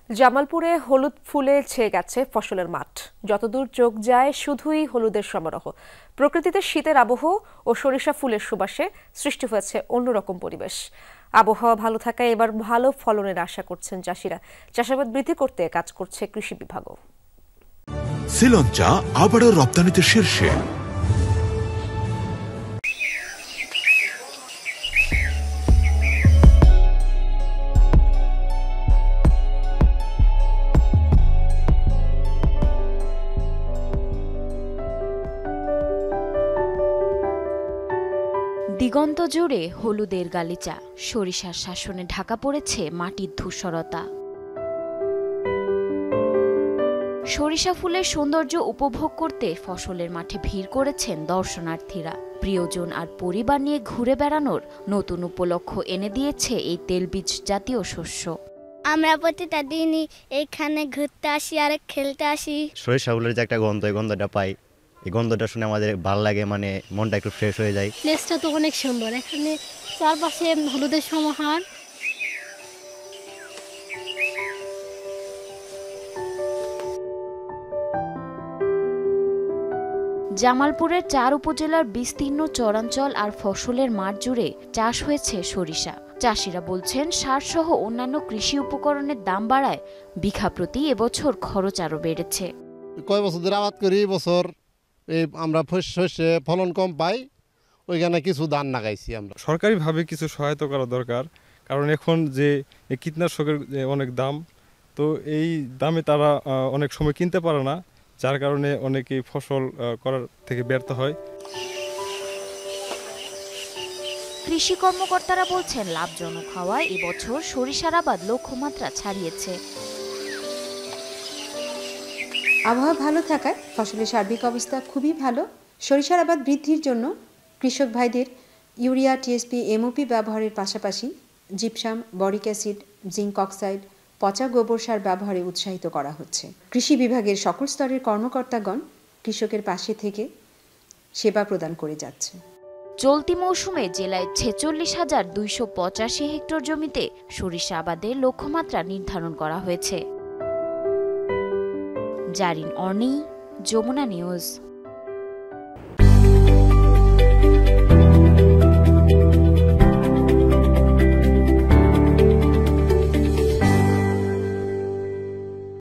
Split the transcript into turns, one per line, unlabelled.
জামালপুরে হলুদ ফুলে ছেয়ে গেছে ফসলের মাঠ। যতদূর চোখ যায় শুধুই হলুদের সমারোহ। প্রকৃতিতে শীতের আবহ ও সরিষা ফুলের সুবাসে সৃষ্টি হয়েছে অন্যরকম পরিবেশ। আবহাওয়া ভালো থাকায় এবার ভালো ফলনের আশা করছেন চাষিরা। চাষাবাদ বৃদ্ধি করতে কাজ করছে কৃষি বিভাগও।
শ্রীলঙ্কা আবারও রপ্তানিতে শীর্ষে।
দিগন্ত জুড়ে হলুদের গালিচা, সরিষার শাসনে ঢাকা পড়েছে মাটির ধূসরতা। সরিষা ফুলের সৌন্দর্য উপভোগ করতে ফসলের মাঠে ভিড় করেছেন দর্শনার্থীরা। প্রিয়জন আর পরিবার নিয়ে ঘুরে বেড়ানোর নতুন উপলক্ষ এনে দিয়েছে এই তেলবীজ জাতীয় শস্য।
আমরা প্রতিটা দিনই এখানে ঘুরতে আসি আর খেলতে আসি।
সরিষা ফুলের যে একটা গন্ধ, এই গন্ধটা পাই, এই গন্ধটা শুনে আমাদের ভালো লাগে, মানে মনটা একটু ফ্রেশ হয়ে যায়।
প্লেসটা তো অনেক সুন্দর, এখানে চারপাশে হলুদের সমাহার।
জামালপুরের 4 উপজেলার বিস্তীর্ণ চরাঞ্চল আর ফসলের মাঠ জুড়ে চাষ হয়েছে সরিষা। চাষিরা বলছেন সারসহ অন্যান্য কৃষি উপকরণের দাম বাড়ায় বিঘা প্রতি এবছর খরচ আরও বেড়েছে।
কয় বছর ধরে আবাদ করি, বছর আমরা শস্যে ফলন কম পাই, ওইখানে কিছু ধান লাগাইছি আমরা।
সরকারিভাবে কিছু সহায়তা করা দরকার, কারণ এখন যে কীটনাশকের অনেক দাম, তো এই দামে তারা অনেক সময় কিনতে পারে না, যার কারণে অনেকেই ফসল করার থেকে ব্যর্থ হয়।
কৃষি কর্মকর্তারা বলছেন লাভজনক হওয়ায় এবছর সরিষার আবাদ লক্ষ্যমাত্রা ছাড়িয়েছে।
আবহাওয়া ভালো থাকায় ফসলের সার্বিক অবস্থা খুবই ভালো। সরিষার আবাদ বৃদ্ধির জন্য কৃষক ভাইদের ইউরিয়া, টিএসপি, এমওপি ব্যবহারের পাশাপাশি gypsum, boric acid, zinc oxide, পচা গোবর সার ব্যবহারে উৎসাহিত করা হচ্ছে। কৃষি বিভাগের সকল স্তরের কর্মকর্তাগণ কৃষকের পাশে থেকে সেবা প্রদান করে যাচ্ছে।
চলতি মৌসুমে জেলায় 46,285 হেক্টর জমিতে সরিষা আবাদের লক্ষ্যমাত্রা নির্ধারণ করা হয়েছে। জারিন অর্নি, যমুনা নিউজ।